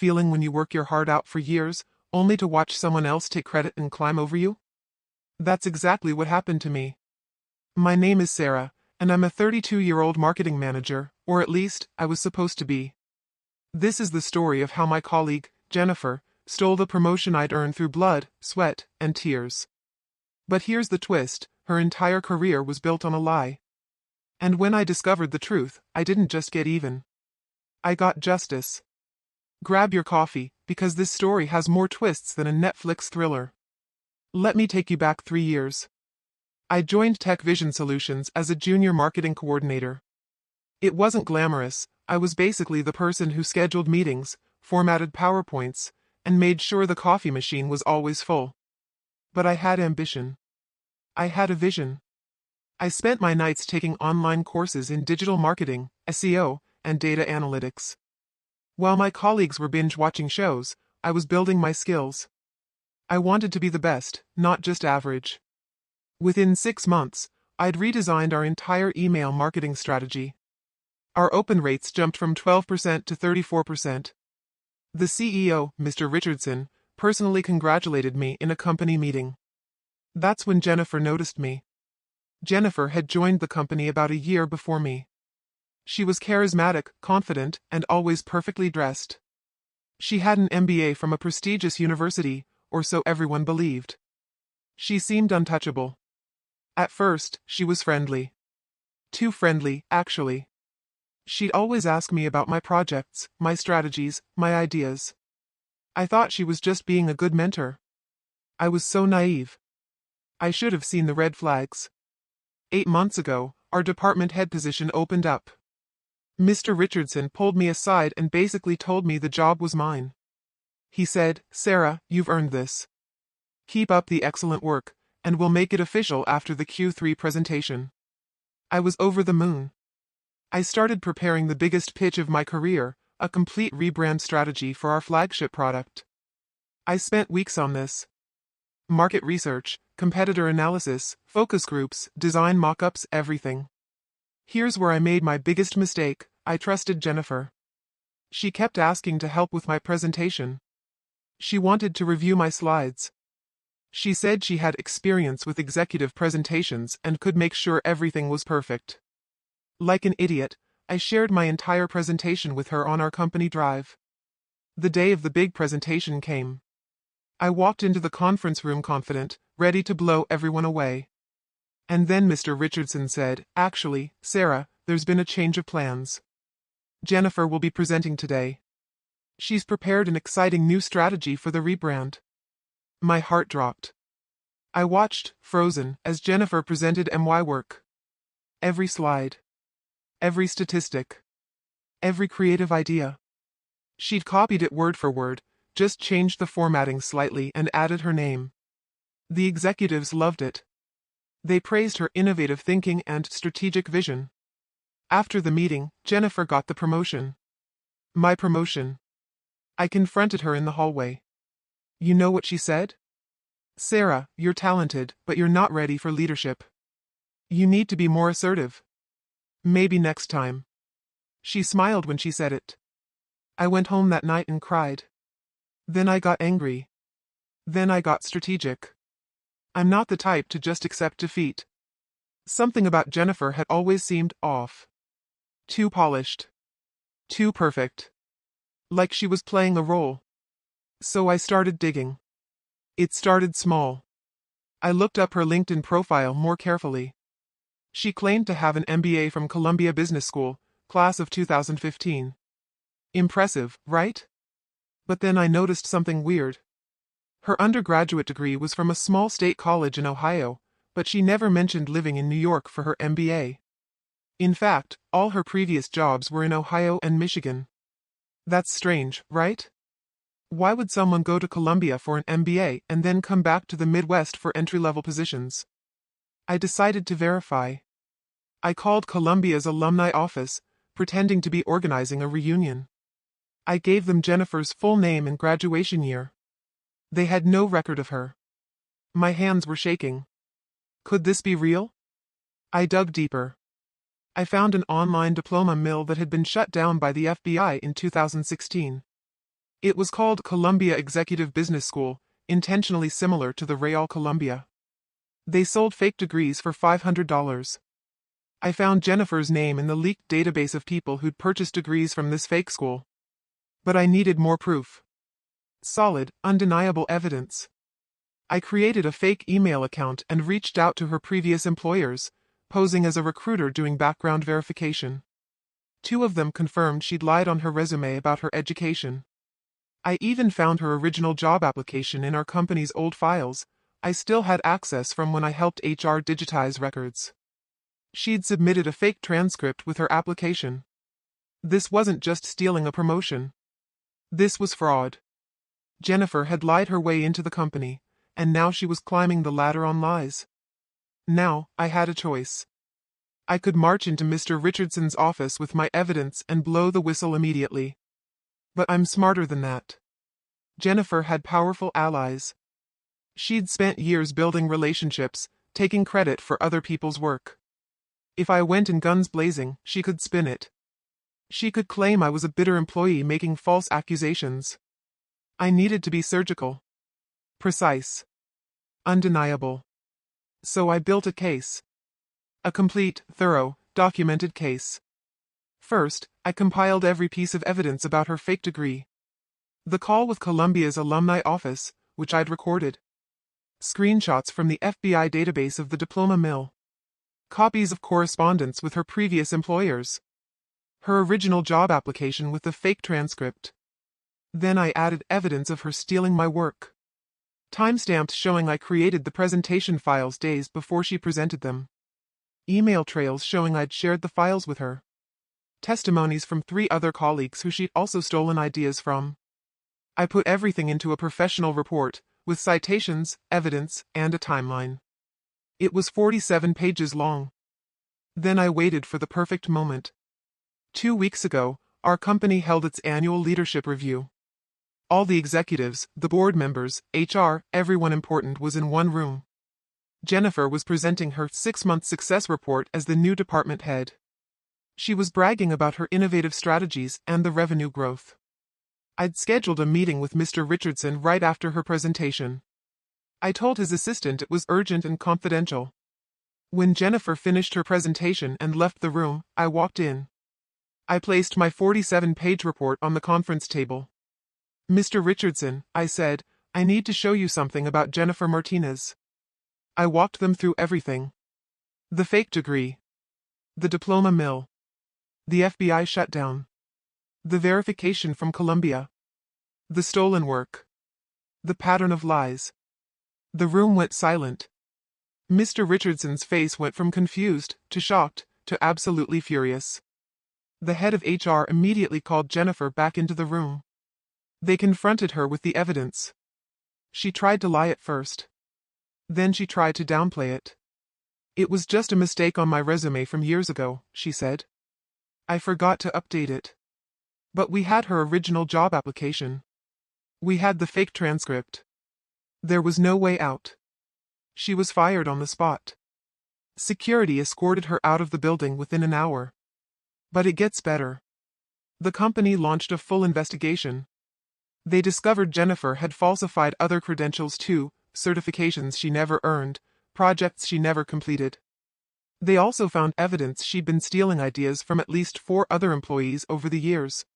feeling when you work your heart out for years, only to watch someone else take credit and climb over you? That's exactly what happened to me. My name is Sarah, and I'm a 32-year-old marketing manager, or at least, I was supposed to be. This is the story of how my colleague, Jennifer, stole the promotion I'd earned through blood, sweat, and tears. But here's the twist, her entire career was built on a lie. And when I discovered the truth, I didn't just get even. I got justice. Grab your coffee, because this story has more twists than a Netflix thriller. Let me take you back 3 years. I joined Tech Vision Solutions as a junior marketing coordinator. It wasn't glamorous. I was basically the person who scheduled meetings, formatted PowerPoints, and made sure the coffee machine was always full. But I had ambition. I had a vision. I spent my nights taking online courses in digital marketing, SEO, and data analytics. While my colleagues were binge-watching shows, I was building my skills. I wanted to be the best, not just average. Within 6 months, I'd redesigned our entire email marketing strategy. Our open rates jumped from 12% to 34%. The CEO, Mr. Richardson, personally congratulated me in a company meeting. That's when Jennifer noticed me. Jennifer had joined the company about a year before me. She was charismatic, confident, and always perfectly dressed. She had an MBA from a prestigious university, or so everyone believed. She seemed untouchable. At first, she was friendly. Too friendly, actually. She'd always ask me about my projects, my strategies, my ideas. I thought she was just being a good mentor. I was so naive. I should have seen the red flags. 8 months ago, our department head position opened up. Mr. Richardson pulled me aside and basically told me the job was mine. He said, "Sarah, you've earned this. Keep up the excellent work, and we'll make it official after the Q3 presentation." I was over the moon. I started preparing the biggest pitch of my career, a complete rebrand strategy for our flagship product. I spent weeks on this. Market research, competitor analysis, focus groups, design mock-ups, everything. Here's where I made my biggest mistake. I trusted Jennifer. She kept asking to help with my presentation. She wanted to review my slides. She said she had experience with executive presentations and could make sure everything was perfect. Like an idiot, I shared my entire presentation with her on our company drive. The day of the big presentation came. I walked into the conference room confident, ready to blow everyone away. And then Mr. Richardson said, "Actually, Sarah, there's been a change of plans. Jennifer will be presenting today. She's prepared an exciting new strategy for the rebrand." My heart dropped. I watched, frozen, as Jennifer presented MY work. Every slide. Every statistic. Every creative idea. She'd copied it word for word, just changed the formatting slightly and added her name. The executives loved it. They praised her innovative thinking and strategic vision. After the meeting, Jennifer got the promotion. My promotion. I confronted her in the hallway. You know what she said? "Sarah, you're talented, but you're not ready for leadership. You need to be more assertive. Maybe next time." She smiled when she said it. I went home that night and cried. Then I got angry. Then I got strategic. I'm not the type to just accept defeat. Something about Jennifer had always seemed off. Too polished. Too perfect. Like she was playing a role. So I started digging. It started small. I looked up her LinkedIn profile more carefully. She claimed to have an MBA from Columbia Business School, class of 2015. Impressive, right? But then I noticed something weird. Her undergraduate degree was from a small state college in Ohio, but she never mentioned living in New York for her MBA. In fact, all her previous jobs were in Ohio and Michigan. That's strange, right? Why would someone go to Columbia for an MBA and then come back to the Midwest for entry-level positions? I decided to verify. I called Columbia's alumni office, pretending to be organizing a reunion. I gave them Jennifer's full name and graduation year. They had no record of her. My hands were shaking. Could this be real? I dug deeper. I found an online diploma mill that had been shut down by the FBI in 2016. It was called Columbia Executive Business School, intentionally similar to the Real Columbia. They sold fake degrees for $500. I found Jennifer's name in the leaked database of people who'd purchased degrees from this fake school. But I needed more proof. Solid, undeniable evidence. I created a fake email account and reached out to her previous employers, posing as a recruiter doing background verification. 2 of them confirmed she'd lied on her resume about her education. I even found her original job application in our company's old files. I still had access from when I helped HR digitize records. She'd submitted a fake transcript with her application. This wasn't just stealing a promotion. This was fraud. Jennifer had lied her way into the company, and now she was climbing the ladder on lies. Now, I had a choice. I could march into Mr. Richardson's office with my evidence and blow the whistle immediately. But I'm smarter than that. Jennifer had powerful allies. She'd spent years building relationships, taking credit for other people's work. If I went in guns blazing, she could spin it. She could claim I was a bitter employee making false accusations. I needed to be surgical. Precise. Undeniable. So I built a case. A complete, thorough, documented case. First, I compiled every piece of evidence about her fake degree. The call with Columbia's alumni office, which I'd recorded. Screenshots from the FBI database of the diploma mill. Copies of correspondence with her previous employers. Her original job application with the fake transcript. Then I added evidence of her stealing my work. Timestamps showing I created the presentation files days before she presented them. Email trails showing I'd shared the files with her. Testimonies from 3 other colleagues who she'd also stolen ideas from. I put everything into a professional report, with citations, evidence, and a timeline. It was 47 pages long. Then I waited for the perfect moment. 2 weeks ago, our company held its annual leadership review. All the executives, the board members, HR, everyone important was in one room. Jennifer was presenting her 6-month success report as the new department head. She was bragging about her innovative strategies and the revenue growth. I'd scheduled a meeting with Mr. Richardson right after her presentation. I told his assistant it was urgent and confidential. When Jennifer finished her presentation and left the room, I walked in. I placed my 47-page report on the conference table. Mr. Richardson, I said, I need to show you something about Jennifer Martinez. I walked them through everything. The fake degree. The diploma mill. The FBI shutdown. The verification from Columbia. The stolen work. The pattern of lies. The room went silent. Mr. Richardson's face went from confused, to shocked, to absolutely furious. The head of HR immediately called Jennifer back into the room. They confronted her with the evidence. She tried to lie at first. Then she tried to downplay it. It was just a mistake on my resume from years ago, she said. I forgot to update it. But we had her original job application. We had the fake transcript. There was no way out. She was fired on the spot. Security escorted her out of the building within an hour. But it gets better. The company launched a full investigation. They discovered Jennifer had falsified other credentials too, certifications she never earned, projects she never completed. They also found evidence she'd been stealing ideas from at least 4 other employees over the years.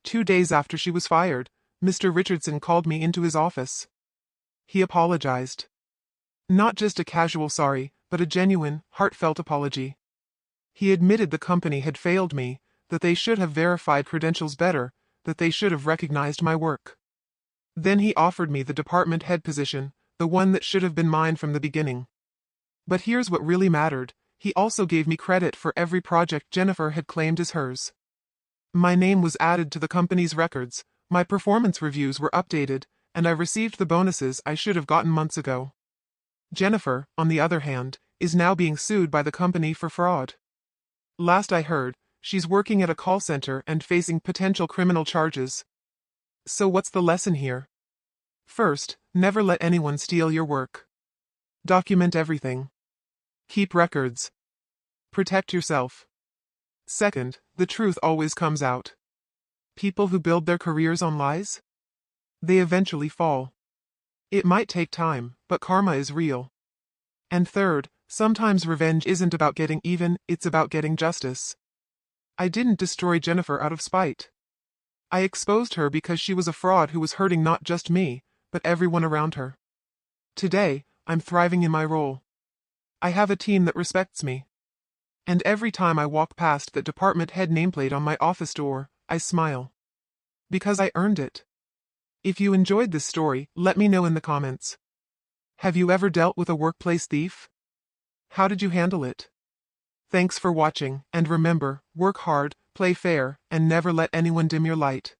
2 days after she was fired, Mr. Richardson called me into his office. He apologized. Not just a casual sorry, but a genuine, heartfelt apology. He admitted the company had failed me, that they should have verified credentials better, that they should have recognized my work. Then he offered me the department head position, the one that should have been mine from the beginning. But here's what really mattered, he also gave me credit for every project Jennifer had claimed as hers. My name was added to the company's records, my performance reviews were updated, and I received the bonuses I should have gotten months ago. Jennifer, on the other hand, is now being sued by the company for fraud. Last I heard, she's working at a call center and facing potential criminal charges. So what's the lesson here? First, never let anyone steal your work. Document everything. Keep records. Protect yourself. Second, the truth always comes out. People who build their careers on lies? they eventually fall. It might take time, but karma is real. And third, sometimes revenge isn't about getting even, it's about getting justice. I didn't destroy Jennifer out of spite. I exposed her because she was a fraud who was hurting not just me, but everyone around her. Today, I'm thriving in my role. I have a team that respects me. And every time I walk past that department head nameplate on my office door, I smile. Because I earned it. If you enjoyed this story, let me know in the comments. Have you ever dealt with a workplace thief? How did you handle it? Thanks for watching, and remember, work hard, play fair, and never let anyone dim your light.